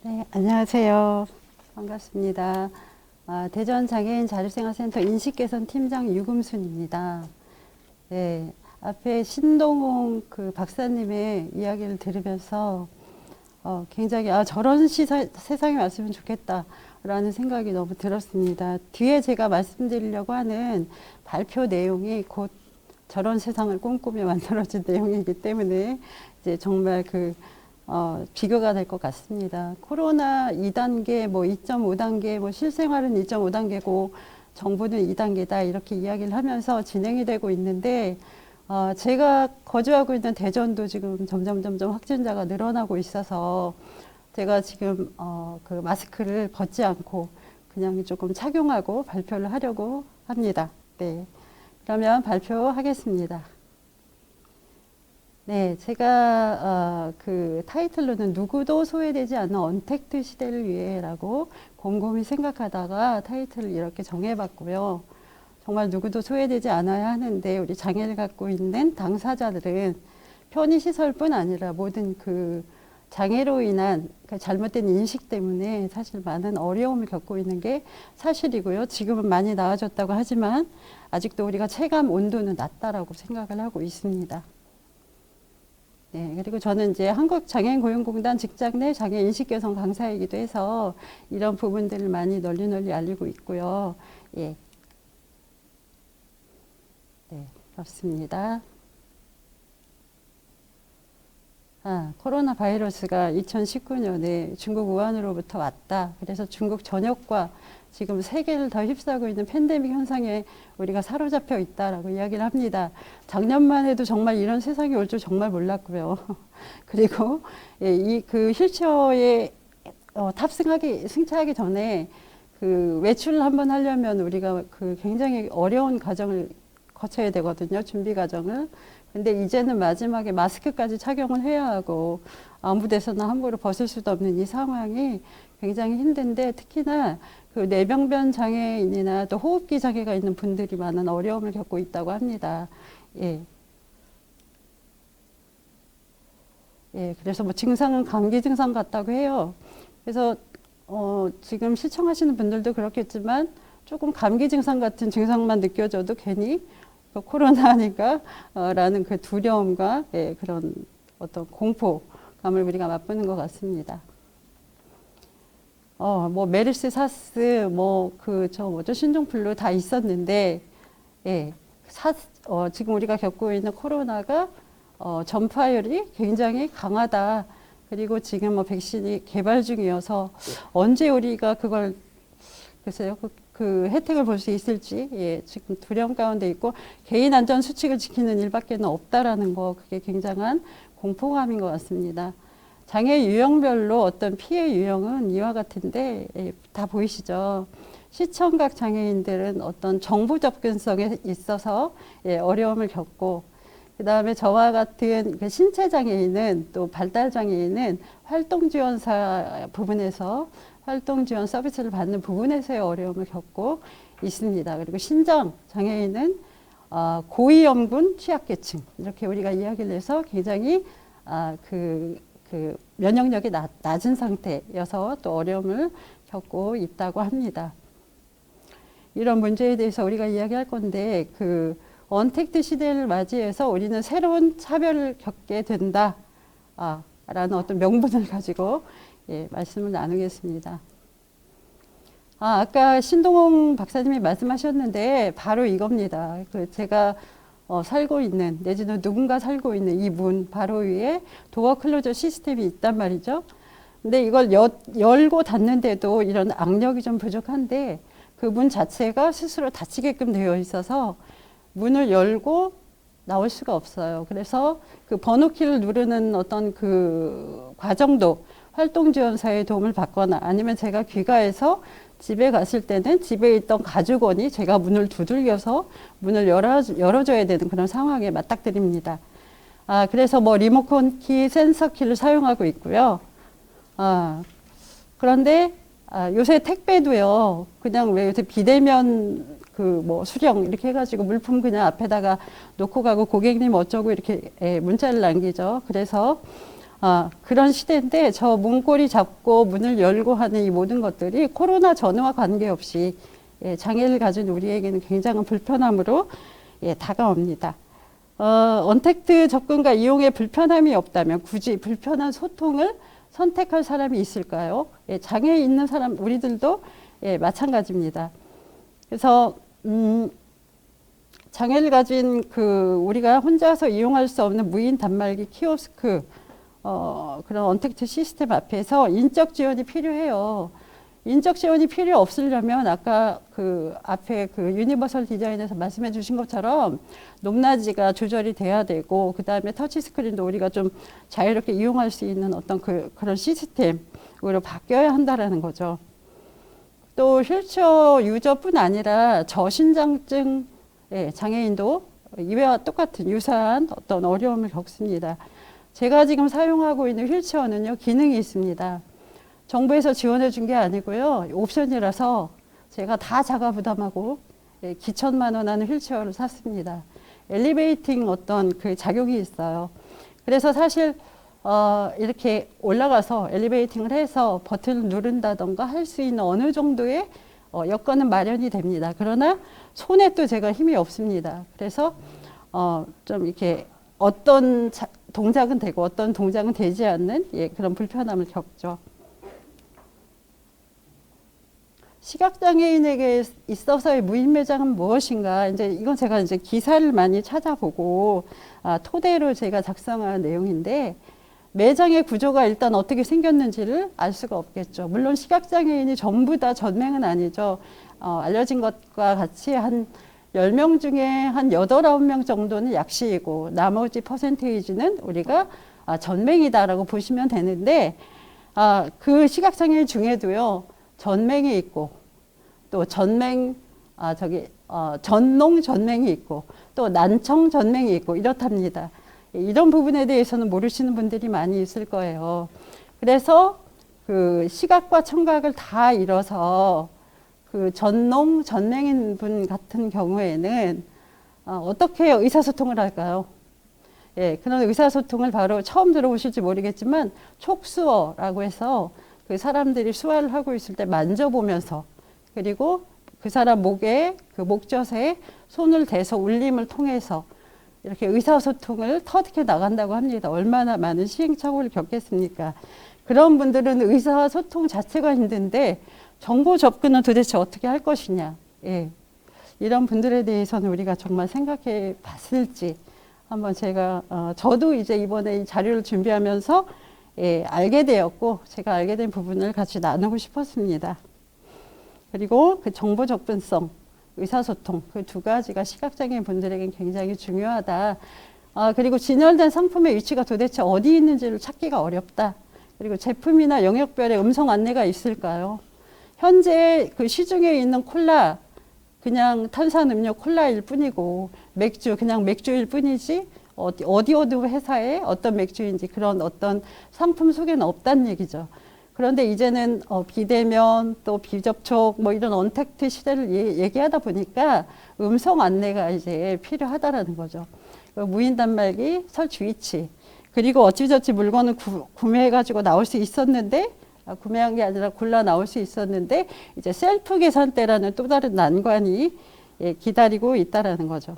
네, 안녕하세요. 반갑습니다. 대전 장애인 자립생활센터 인식개선 팀장 유금순입니다. 네, 앞에 신동홍 그 박사님의 이야기를 들으면서 굉장히 저런 세상에 왔으면 좋겠다라는 생각이 너무 들었습니다. 뒤에 제가 말씀드리려고 하는 발표 내용이 곧 저런 세상을 꿈꾸며 만들어진 내용이기 때문에 이제 정말 비교가 될 것 같습니다. 코로나 2단계, 뭐 2.5단계, 뭐 실생활은 2.5단계고 정부는 2단계다 이렇게 이야기를 하면서 진행이 되고 있는데 제가 거주하고 있는 대전도 지금 점점 확진자가 늘어나고 있어서 제가 지금 그 마스크를 벗지 않고 그냥 조금 착용하고 발표를 하려고 합니다. 네, 그러면 발표하겠습니다. 네, 제가 그 타이틀로는 누구도 소외되지 않는 언택트 시대를 위해라고 곰곰이 생각하다가 타이틀을 이렇게 정해봤고요. 정말 누구도 소외되지 않아야 하는데 우리 장애를 갖고 있는 당사자들은 편의시설뿐 아니라 모든 그 장애로 인한 잘못된 인식 때문에 사실 많은 어려움을 겪고 있는 게 사실이고요. 지금은 많이 나아졌다고 하지만 아직도 우리가 체감 온도는 낮다라고 생각을 하고 있습니다. 네, 그리고 저는 이제 한국장애인고용공단 직장 내 장애 인식 개선 강사이기도 해서 이런 부분들을 많이 널리 알리고 있고요. 예. 네, 그렇습니다. 코로나 바이러스가 2019년에 중국 우한으로부터 왔다. 그래서 중국 전역과 지금 세계를 더 휩싸고 있는 팬데믹 현상에 우리가 사로잡혀 있다라고 이야기를 합니다. 작년만 해도 정말 이런 세상이 올 줄 정말 몰랐고요. 그리고 이 그 휠체어에 승차하기 전에 그 외출을 한번 하려면 우리가 그 굉장히 어려운 과정을 거쳐야 되거든요. 준비 과정을. 근데 이제는 마지막에 마스크까지 착용을 해야 하고 아무 데서나 함부로 벗을 수도 없는 이 상황이 굉장히 힘든데 특히나 그 뇌병변 장애인이나 또 호흡기 장애가 있는 분들이 많은 어려움을 겪고 있다고 합니다. 예. 예, 그래서 뭐 증상은 감기 증상 같다고 해요. 그래서 지금 시청하시는 분들도 그렇겠지만 조금 감기 증상 같은 증상만 느껴져도 괜히 코로나니까 라는 그 두려움과 그런 어떤 공포감을 우리가 맛보는 것 같습니다. 뭐 메르스, 사스, 신종플루 다 있었는데, 예, 지금 우리가 겪고 있는 코로나가 전파율이 굉장히 강하다. 그리고 지금 뭐 백신이 개발 중이어서 언제 우리가 그걸 글쎄요, 그 혜택을 볼 수 있을지, 지금 두려움 가운데 있고, 개인 안전 수칙을 지키는 일밖에 없다라는 거, 그게 굉장한 공포감인 것 같습니다. 장애 유형별로 어떤 피해 유형은 이와 같은데, 다 보이시죠? 시청각 장애인들은 어떤 정보 접근성에 있어서 어려움을 겪고, 그 다음에 저와 같은 그 신체 장애인은 또 발달 장애인은 활동 지원사 부분에서 활동 지원 서비스를 받는 부분에서의 어려움을 겪고 있습니다. 그리고 신장 장애인은 고위험군 취약계층 이렇게 우리가 이야기를 해서 굉장히 그 면역력이 낮은 상태여서 또 어려움을 겪고 있다고 합니다. 이런 문제에 대해서 우리가 이야기할 건데 그 언택트 시대를 맞이해서 우리는 새로운 차별을 겪게 된다 라는 어떤 명분을 가지고 말씀을 나누겠습니다. 아까 신동홍 박사님이 말씀하셨는데 바로 이겁니다. 제가 살고 있는 내지는 누군가 살고 있는 이 문 바로 위에 도어 클로저 시스템이 있단 말이죠. 근데 이걸 열고 닫는데도 이런 악력이 좀 부족한데 그 문 자체가 스스로 닫히게끔 되어 있어서 문을 열고 나올 수가 없어요. 그래서 그 번호키를 누르는 어떤 그 과정도 활동지원사의 도움을 받거나 아니면 제가 귀가해서 집에 갔을 때는 집에 있던 가족원이 제가 문을 두들겨서 문을 열어줘야 되는 그런 상황에 맞닥뜨립니다. 그래서 뭐 리모컨 키, 센서 키를 사용하고 있고요. 그런데 요새 택배도요, 그냥 왜 요새 비대면 수령 이렇게 해가지고 물품 그냥 앞에다가 놓고 가고 고객님 어쩌고 이렇게 문자를 남기죠. 그래서 그런 시대인데 저 문고리 잡고 문을 열고 하는 이 모든 것들이 코로나 전후와 관계없이 장애를 가진 우리에게는 굉장한 불편함으로 다가옵니다. 언택트 접근과 이용에 불편함이 없다면 굳이 불편한 소통을 선택할 사람이 있을까요? 장애 있는 사람 우리들도 마찬가지입니다. 그래서 장애를 가진 우리가 혼자서 이용할 수 없는 무인 단말기 키오스크 그런 언택트 시스템 앞에서 인적 지원이 필요해요. 인적 지원이 필요 없으려면 아까 앞에 유니버설 디자인에서 말씀해 주신 것처럼 높낮이가 조절이 돼야 되고 그 다음에 터치 스크린도 우리가 좀 자유롭게 이용할 수 있는 어떤 그런 시스템으로 바뀌어야 한다라는 거죠. 또 휠체어 유저뿐 아니라 저신장증 장애인도 이외와 똑같은 유사한 어떤 어려움을 겪습니다. 제가 지금 사용하고 있는 휠체어는요, 기능이 있습니다. 정부에서 지원해 준 게 아니고요, 옵션이라서 제가 다 자가 부담하고 기천만 원 하는 휠체어를 샀습니다. 엘리베이팅 어떤 작용이 있어요. 그래서 사실 이렇게 올라가서 엘리베이팅을 해서 버튼을 누른다던가 할 수 있는 어느 정도의 여건은 마련이 됩니다. 그러나 손에 또 제가 힘이 없습니다. 그래서 좀 이렇게 어떤 동작은 되고 어떤 동작은 되지 않는 그런 불편함을 겪죠. 시각장애인에게 있어서의 무인 매장은 무엇인가? 이건 제가 기사를 많이 찾아보고 토대로 제가 작성한 내용인데 매장의 구조가 일단 어떻게 생겼는지를 알 수가 없겠죠. 물론 시각장애인이 전부 다 전맹은 아니죠. 알려진 것과 같이 한 10명 중에 한 8, 9명 정도는 약시이고 나머지 퍼센테이지는 우리가 전맹이다라고 보시면 되는데 그 시각장애인 중에도요. 전맹이 있고 또 전맹 전농 전맹이 있고 또 난청 전맹이 있고 이렇답니다. 이런 부분에 대해서는 모르시는 분들이 많이 있을 거예요. 그래서 시각과 청각을 다 잃어서 전농 전맹인 분 같은 경우에는 어떻게 의사소통을 할까요? 그런 의사소통을 바로 처음 들어보실지 모르겠지만 촉수어라고 해서 그 사람들이 수화를 하고 있을 때 만져보면서 그리고 그 사람 목에 목젖에 손을 대서 울림을 통해서 이렇게 의사소통을 터득해 나간다고 합니다. 얼마나 많은 시행착오를 겪겠습니까? 그런 분들은 의사소통 자체가 힘든데 정보 접근은 도대체 어떻게 할 것이냐. 이런 분들에 대해서는 우리가 정말 생각해 봤을지 한번 저도 이제 이번에 이 자료를 준비하면서 알게 되었고 제가 알게 된 부분을 같이 나누고 싶었습니다. 그리고 정보 접근성, 의사소통 그 두 가지가 시각장애인 분들에겐 굉장히 중요하다. 그리고 진열된 상품의 위치가 도대체 어디 있는지를 찾기가 어렵다. 그리고 제품이나 영역별의 음성 안내가 있을까요? 현재 시중에 있는 콜라 그냥 탄산음료 콜라일 뿐이고 맥주 그냥 맥주일 뿐이지 어디 회사에 어떤 맥주인지 그런 어떤 상품 소개는 없다는 얘기죠. 그런데 이제는 비대면 또 비접촉 이런 언택트 시대를 얘기하다 보니까 음성 안내가 이제 필요하다라는 거죠. 무인 단말기 설치 위치 그리고 어찌저찌 물건을 구매해가지고 나올 수 있었는데 구매한 게 아니라 골라 나올 수 있었는데 이제 셀프 계산대라는 또 다른 난관이 기다리고 있다라는 거죠.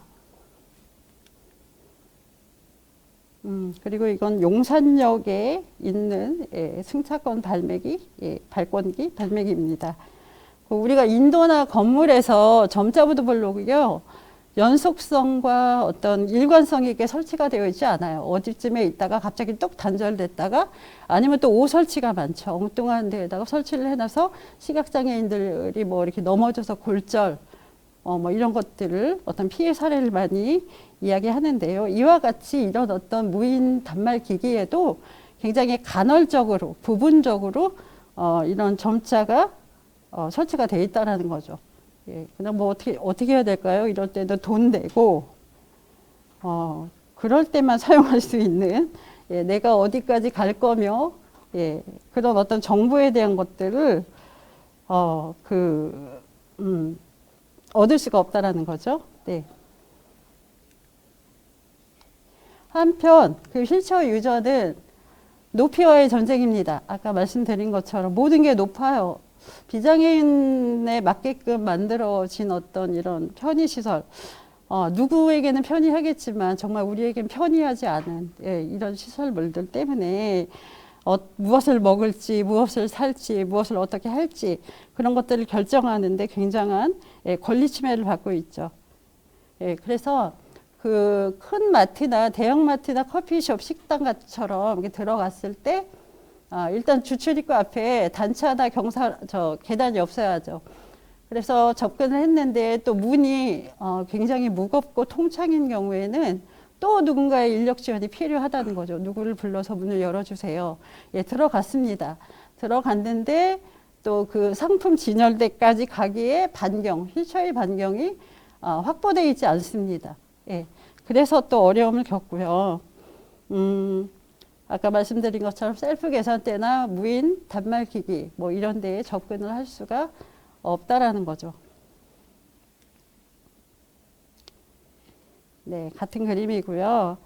그리고 이건 용산역에 있는 승차권 발권기 발매기입니다. 우리가 인도나 건물에서 점자부도 블록이요. 연속성과 어떤 일관성 있게 설치가 되어 있지 않아요. 어디쯤에 있다가 갑자기 뚝 단절됐다가 아니면 또 오설치가 많죠. 엉뚱한 데에다가 설치를 해놔서 시각장애인들이 이렇게 넘어져서 골절 이런 것들을 어떤 피해 사례를 많이 이야기하는데요. 이와 같이 이런 어떤 무인 단말 기기에도 굉장히 간헐적으로 부분적으로 이런 점자가 설치가 되어 있다라는 거죠. 그냥 어떻게 해야 될까요? 이럴 때도 돈 내고 그럴 때만 사용할 수 있는 내가 어디까지 갈 거며 그런 어떤 정보에 대한 것들을 얻을 수가 없다라는 거죠. 네. 한편 휠체어 유저는 높이와의 전쟁입니다. 아까 말씀드린 것처럼 모든 게 높아요. 비장애인에 맞게끔 만들어진 어떤 이런 편의시설, 누구에게는 편의하겠지만 정말 우리에겐 편의하지 않은 이런 시설물들 때문에 무엇을 먹을지, 무엇을 살지, 무엇을 어떻게 할지 그런 것들을 결정하는데 굉장한 권리 침해를 받고 있죠. 그래서 그 큰 마트나 대형 마트나 커피숍, 식당 같처럼 이렇게 들어갔을 때 일단 주출입구 앞에 단차나 계단이 없어야죠. 그래서 접근을 했는데 또 문이 굉장히 무겁고 통창인 경우에는 또 누군가의 인력 지원이 필요하다는 거죠. 누구를 불러서 문을 열어주세요. 들어갔습니다. 들어갔는데 또 그 상품 진열대까지 가기에 휠체어의 반경이 확보되어 있지 않습니다. 그래서 또 어려움을 겪고요. 아까 말씀드린 것처럼 셀프 계산대나 무인 단말기기 뭐 이런 데에 접근을 할 수가 없다라는 거죠. 네, 같은 그림이고요.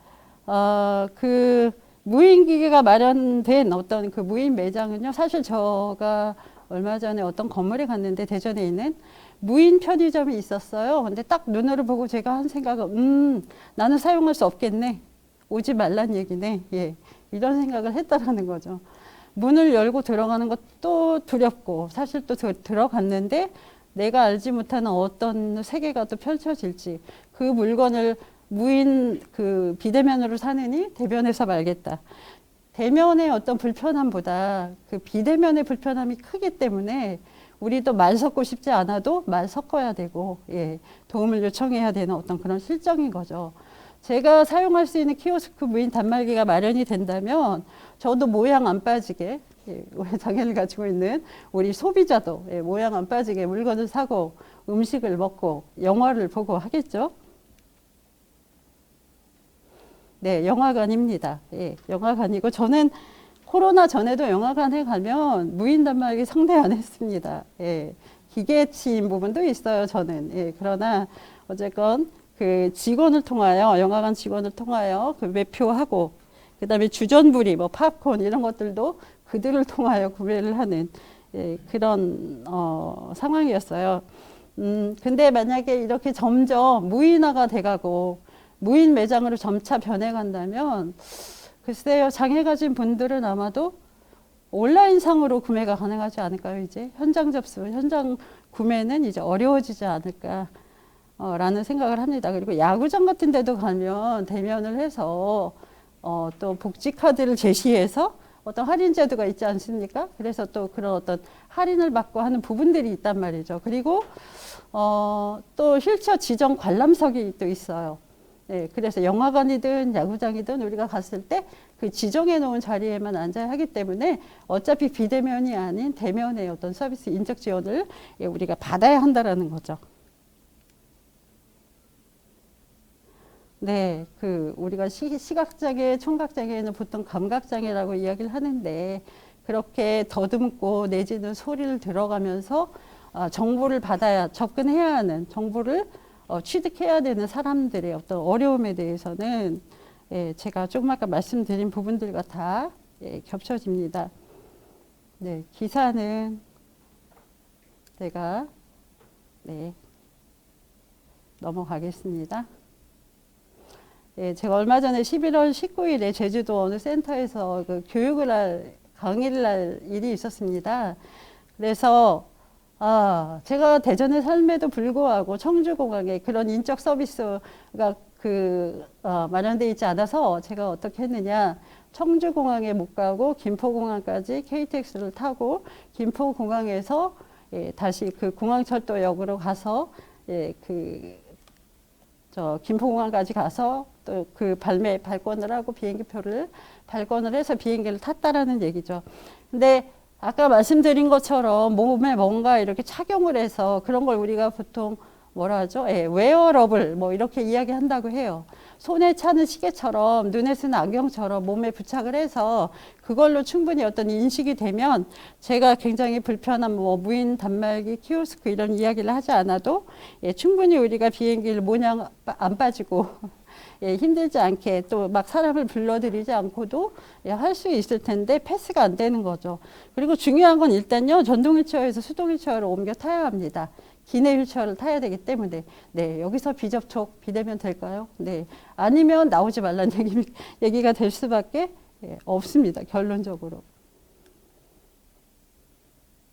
그 무인 기계가 마련된 어떤 그 무인 매장은요, 사실 제가 얼마 전에 어떤 건물에 갔는데 대전에 있는 무인 편의점이 있었어요. 근데 딱 눈으로 보고 제가 한 생각은, 나는 사용할 수 없겠네. 오지 말란 얘기네. 이런 생각을 했다라는 거죠. 문을 열고 들어가는 것도 두렵고, 사실 또 들어갔는데 내가 알지 못하는 어떤 세계가 또 펼쳐질지, 그 물건을 무인 그 비대면으로 사느니 대면에서 말겠다. 대면의 어떤 불편함보다 그 비대면의 불편함이 크기 때문에 우리도 말 섞고 싶지 않아도 말 섞어야 되고, 도움을 요청해야 되는 어떤 그런 실정인 거죠. 제가 사용할 수 있는 키오스크 무인 단말기가 마련이 된다면 저도 모양 안 빠지게, 장애를 가지고 있는 우리 소비자도 모양 안 빠지게 물건을 사고 음식을 먹고 영화를 보고 하겠죠. 네, 영화관입니다. 영화관이고 저는 코로나 전에도 영화관에 가면 무인 단말기 상대 안 했습니다. 기계치인 부분도 있어요, 저는. 그러나 어쨌건 그 직원을 통하여, 영화관 직원을 통하여 그 매표하고, 그 다음에 주전부리, 뭐 팝콘 이런 것들도 그들을 통하여 구매를 하는 그런 상황이었어요. 근데 만약에 이렇게 점점 무인화가 돼가고 무인 매장으로 점차 변해간다면 글쎄요, 장애 가진 분들은 아마도 온라인상으로 구매가 가능하지 않을까요? 이제 현장 접수, 현장 구매는 이제 어려워지지 않을까 라는 생각을 합니다. 그리고 야구장 같은 데도 가면 대면을 해서 또 복지 카드를 제시해서 어떤 할인 제도가 있지 않습니까? 그래서 또 그런 어떤 할인을 받고 하는 부분들이 있단 말이죠. 그리고 또 휠체어 지정 관람석이 또 있어요. 그래서 영화관이든 야구장이든 우리가 갔을 때 그 지정해 놓은 자리에만 앉아야 하기 때문에 어차피 비대면이 아닌 대면의 어떤 서비스 인적 지원을 우리가 받아야 한다라는 거죠. 네, 우리가 시각장애, 청각장애는 보통 감각장애라고 이야기를 하는데 그렇게 더듬고 내지는 소리를 들어가면서 정보를 접근해야 하는 정보를 취득해야 되는 사람들의 어떤 어려움에 대해서는 제가 조금 아까 말씀드린 부분들과 다 겹쳐집니다. 네, 기사는 제가 넘어가겠습니다. 제가 얼마 전에 11월 19일에 제주도 어느 센터에서 그 강의를 할 일이 있었습니다. 그래서 제가 대전에 삶에도 불구하고 청주공항에 그런 인적 서비스가 마련되어 있지 않아서 제가 어떻게 했느냐, 청주공항에 못 가고 김포공항까지 KTX를 타고 김포공항에서 다시 그 공항철도역으로 가서 김포공항까지 가서 또 그 발권을 하고 비행기표를 발권을 해서 비행기를 탔다라는 얘기죠. 근데 아까 말씀드린 것처럼 몸에 뭔가 이렇게 착용을 해서 그런 걸 우리가 보통 뭐라 하죠? 웨어러블 뭐 이렇게 이야기한다고 해요. 손에 차는 시계처럼 눈에 쓰는 안경처럼 몸에 부착을 해서 그걸로 충분히 어떤 인식이 되면 제가 굉장히 불편한 뭐 무인 단말기 키오스크 이런 이야기를 하지 않아도 예, 충분히 우리가 비행기를 모냥 안 빠지고 예, 힘들지 않게 또 막 사람을 불러들이지 않고도 예, 할 수 있을 텐데 패스가 안 되는 거죠. 그리고 중요한 건 일단요, 전동 휠체어에서 수동 휠체어로 옮겨 타야 합니다. 기내 휠체어를 타야 되기 때문에 네, 여기서 비접촉 비대면 될까요? 네, 아니면 나오지 말라는 얘기가 될 수밖에 예, 없습니다. 결론적으로.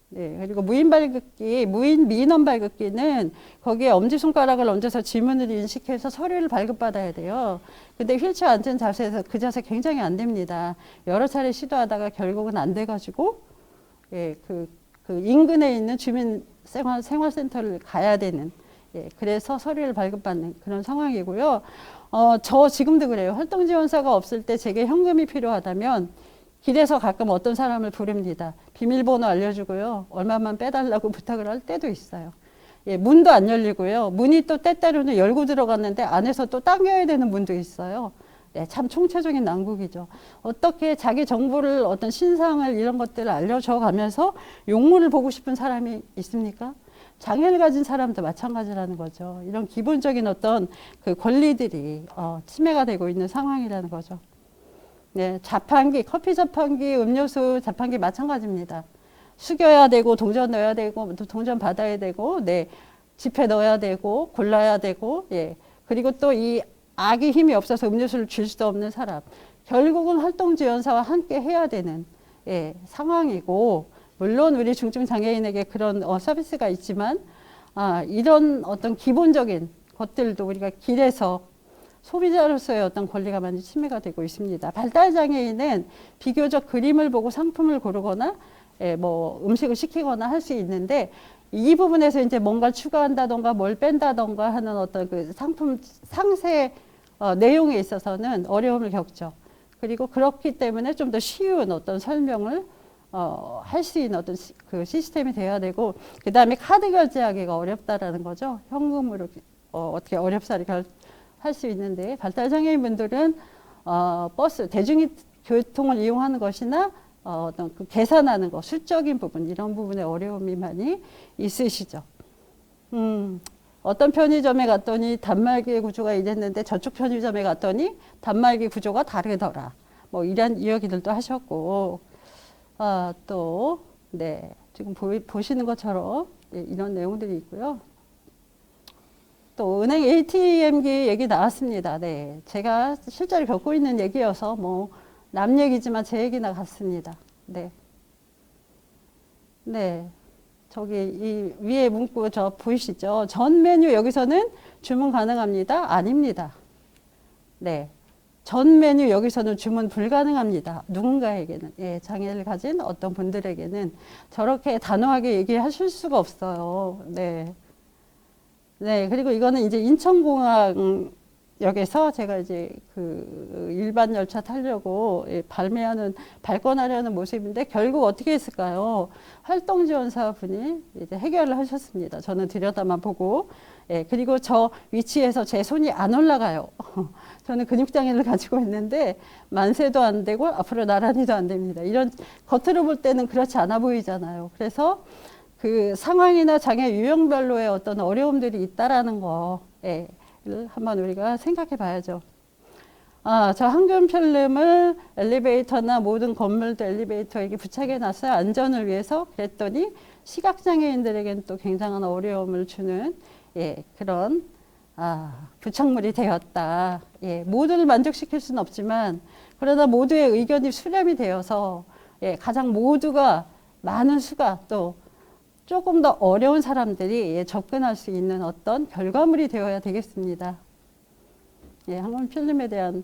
네, 그리고 무인 발급기, 무인 민원 발급기는 거기에 엄지손가락을 얹어서 지문을 인식해서 서류를 발급받아야 돼요. 근데 휠체어 앉은 자세에서 그 자세 굉장히 안 됩니다. 여러 차례 시도하다가 결국은 안 돼가지고, 예, 그 인근에 있는 주민 생활센터를 가야 되는, 예, 그래서 서류를 발급받는 그런 상황이고요. 저 지금도 그래요. 활동지원사가 없을 때 제게 현금이 필요하다면 길에서 가끔 어떤 사람을 부릅니다. 비밀번호 알려주고요. 얼마만 빼달라고 부탁을 할 때도 있어요. 예, 문도 안 열리고요. 문이 또 때때로는 열고 들어갔는데 안에서 또 당겨야 되는 문도 있어요. 네, 참 총체적인 난국이죠. 어떻게 자기 정보를 어떤 신상을 이런 것들을 알려줘 가면서 용물을 보고 싶은 사람이 있습니까? 장애를 가진 사람도 마찬가지라는 거죠. 이런 기본적인 어떤 그 권리들이 침해가 되고 있는 상황이라는 거죠. 네, 자판기, 커피 자판기, 음료수 자판기 마찬가지입니다. 숙여야 되고, 동전 넣어야 되고, 또 동전 받아야 되고, 네, 지폐 넣어야 되고, 골라야 되고, 예. 그리고 또 이 악이 힘이 없어서 음료수를 줄 수도 없는 사람. 결국은 활동지원사와 함께 해야 되는, 예, 상황이고, 물론 우리 중증장애인에게 그런 서비스가 있지만, 이런 어떤 기본적인 것들도 우리가 길에서 소비자로서의 어떤 권리가 많이 침해가 되고 있습니다. 발달장애인은 비교적 그림을 보고 상품을 고르거나 예, 뭐 음식을 시키거나 할 수 있는데 이 부분에서 이제 뭔가 추가한다던가 뭘 뺀다던가 하는 어떤 그 상품 상세 내용에 있어서는 어려움을 겪죠. 그리고 그렇기 때문에 좀 더 쉬운 어떤 설명을 할 수 있는 어떤 그 시스템이 돼야 되고 그 다음에 카드 결제하기가 어렵다라는 거죠. 현금으로 어떻게 어렵사리 할 수 있는데 발달장애인 분들은 버스 대중교통을 이용하는 것이나 어떤 그 계산하는 것 수적인 부분 이런 부분에 어려움이 많이 있으시죠. 어떤 편의점에 갔더니 단말기 구조가 이랬는데 저쪽 편의점에 갔더니 단말기 구조가 다르더라. 뭐 이런 이야기들도 하셨고 또 네, 지금 보시는 것처럼 네, 이런 내용들이 있고요. 또 은행 ATM기 얘기 나왔습니다. 네, 제가 실제로 겪고 있는 얘기여서 뭐 남 얘기지만 제 얘기나 같습니다. 네, 네, 저기 이 위에 문구 저 보이시죠? 전 메뉴 여기서는 주문 가능합니다. 아닙니다. 네, 전 메뉴 여기서는 주문 불가능합니다. 누군가에게는 예, 장애를 가진 어떤 분들에게는 저렇게 단호하게 얘기하실 수가 없어요. 네. 네, 그리고 이거는 이제 인천공항역에서 제가 이제 그 일반 열차 타려고 발권하려는 모습인데 결국 어떻게 했을까요? 활동지원사 분이 이제 해결을 하셨습니다. 저는 들여다만 보고. 예, 그리고 저 위치에서 제 손이 안 올라가요. 저는 근육장애를 가지고 있는데 만세도 안 되고 앞으로 나란히도 안 됩니다. 이런 겉으로 볼 때는 그렇지 않아 보이잖아요. 그래서 그 상황이나 장애 유형별로의 어떤 어려움들이 있다라는 거를 한번 우리가 생각해 봐야죠. 저 황금 필름을 엘리베이터나 모든 건물도 엘리베이터에게 부착해 놨어요. 안전을 위해서. 그랬더니 시각장애인들에게는 또 굉장한 어려움을 주는 예, 그런 부착물이 되었다. 예, 모두를 만족시킬 수는 없지만 그러나 모두의 의견이 수렴이 되어서 예, 가장 모두가 많은 수가 또 조금 더 어려운 사람들이 접근할 수 있는 어떤 결과물이 되어야 되겠습니다. 예, 황금 필름에 대한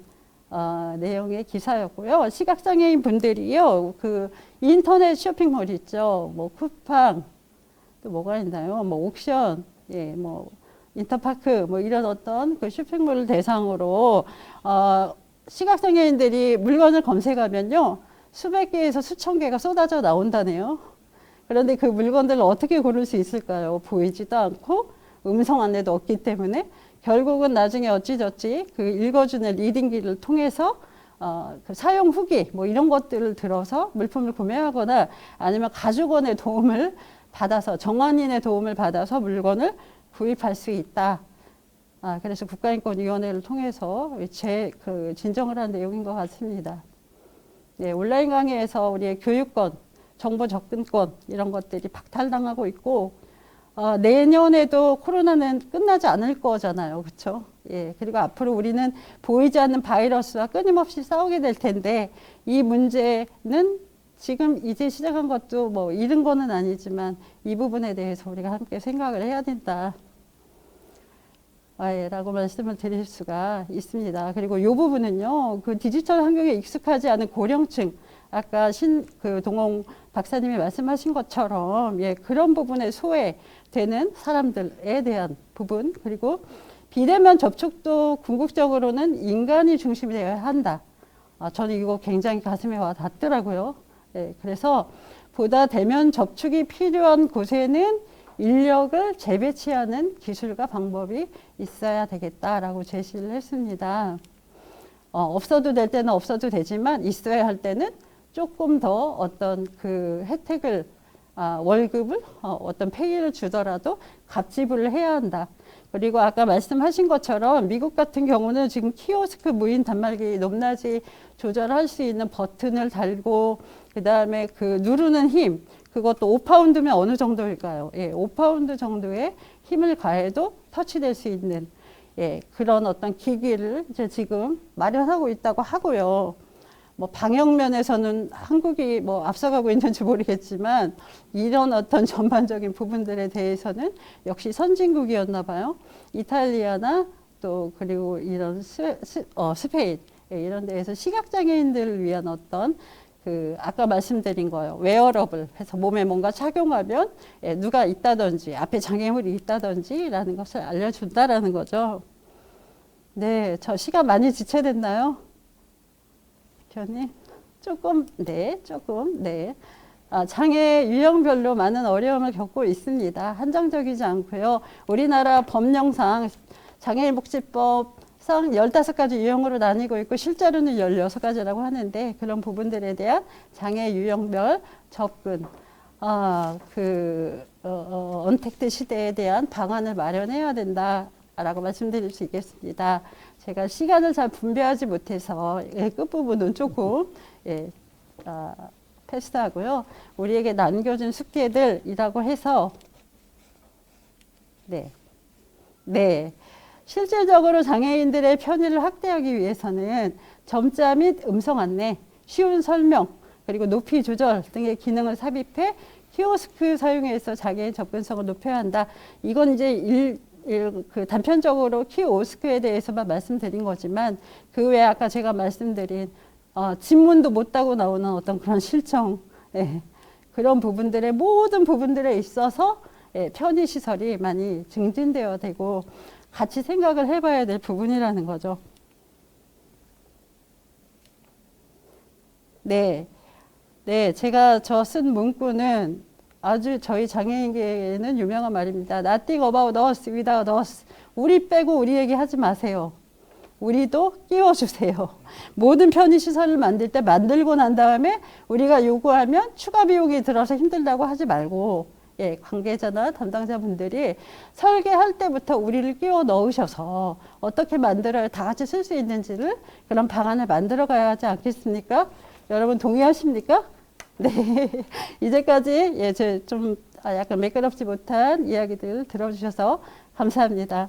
내용의 기사였고요. 시각장애인 분들이요, 그 인터넷 쇼핑몰 있죠. 뭐 쿠팡, 또 뭐가 있나요? 뭐 옥션, 예, 뭐 인터파크, 뭐 이런 어떤 그 쇼핑몰을 대상으로 시각장애인들이 물건을 검색하면요, 수백 개에서 수천 개가 쏟아져 나온다네요. 그런데 그 물건들을 어떻게 고를 수 있을까요? 보이지도 않고 음성 안내도 없기 때문에 결국은 나중에 어찌저찌 그 읽어주는 리딩기를 통해서 그 사용 후기 뭐 이런 것들을 들어서 물품을 구매하거나 아니면 가족원의 도움을 받아서 정환인의 도움을 받아서 물건을 구입할 수 있다. 그래서 국가인권위원회를 통해서 진정을 한 내용인 것 같습니다. 네, 온라인 강의에서 우리의 교육권, 정보 접근권 이런 것들이 박탈당하고 있고 내년에도 코로나는 끝나지 않을 거잖아요. 그렇죠? 예, 그리고 앞으로 우리는 보이지 않는 바이러스와 끊임없이 싸우게 될 텐데 이 문제는 지금 이제 시작한 것도 뭐 이른 거는 아니지만 이 부분에 대해서 우리가 함께 생각을 해야 된다. 라고 말씀을 드릴 수가 있습니다. 그리고 이 부분은요, 그 디지털 환경에 익숙하지 않은 고령층, 아까 그 동홍 박사님이 말씀하신 것처럼, 예, 그런 부분에 소외되는 사람들에 대한 부분, 그리고 비대면 접촉도 궁극적으로는 인간이 중심이 되어야 한다. 저는 이거 굉장히 가슴에 와 닿더라고요. 예, 그래서 보다 대면 접촉이 필요한 곳에는 인력을 재배치하는 기술과 방법이 있어야 되겠다라고 제시를 했습니다. 없어도 될 때는 없어도 되지만 있어야 할 때는 조금 더 어떤 그 혜택을 월급을 어떤 페이를 주더라도 갑지불을 해야 한다. 그리고 아까 말씀하신 것처럼 미국 같은 경우는 지금 키오스크 무인 단말기 높낮이 조절할 수 있는 버튼을 달고 그 다음에 그 누르는 힘 그것도 5파운드면 어느 정도일까요? 예, 5파운드 정도의 힘을 가해도 터치될 수 있는 예, 그런 어떤 기기를 이제 지금 마련하고 있다고 하고요. 뭐 방역 면에서는 한국이 뭐 앞서가고 있는지 모르겠지만 이런 어떤 전반적인 부분들에 대해서는 역시 선진국이었나 봐요. 이탈리아나 또 그리고 이런 스페인 예, 이런 데에서 시각장애인들을 위한 어떤 그 아까 말씀드린 거예요. 웨어러블 해서 몸에 뭔가 착용하면 예, 누가 있다든지 앞에 장애물이 있다든지 라는 것을 알려준다라는 거죠. 네, 저 시간 많이 지체됐나요? 교님? 조금, 네. 장애 유형별로 많은 어려움을 겪고 있습니다. 한정적이지 않고요. 우리나라 법령상 장애인복지법상 15가지 유형으로 나뉘고 있고 실제로는 16가지라고 하는데 그런 부분들에 대한 장애 유형별 접근, 언택트 시대에 대한 방안을 마련해야 된다라고 말씀드릴 수 있겠습니다. 제가 시간을 잘 분배하지 못해서 끝부분은 조금 패스하고요. 우리에게 남겨진 숙제들이라고 해서 네. 실질적으로 장애인들의 편의를 확대하기 위해서는 점자 및 음성 안내, 쉬운 설명, 그리고 높이 조절 등의 기능을 삽입해 키오스크 사용해서 장애인 접근성을 높여야 한다. 이건 이제 그 단편적으로 키오스크에 대해서만 말씀드린 거지만 그 외에 아까 제가 말씀드린 집문도 못 따고 나오는 어떤 그런 실정 그런 부분들의 모든 부분들에 있어서 편의시설이 많이 증진되어야 되고 같이 생각을 해봐야 될 부분이라는 거죠. 네, 제가 쓴 문구는 아주 저희 장애인계에는 유명한 말입니다. Nothing about us without us. 우리 빼고 우리 얘기하지 마세요. 우리도 끼워주세요. 모든 편의시설을 만들 때 만들고 난 다음에 우리가 요구하면 추가 비용이 들어서 힘들다고 하지 말고 관계자나 담당자분들이 설계할 때부터 우리를 끼워 넣으셔서 어떻게 만들어야 다 같이 쓸 수 있는지를 그런 방안을 만들어 가야 하지 않겠습니까? 여러분 동의하십니까? 네, 이제까지 좀 약간 매끄럽지 못한 이야기들 들어주셔서 감사합니다.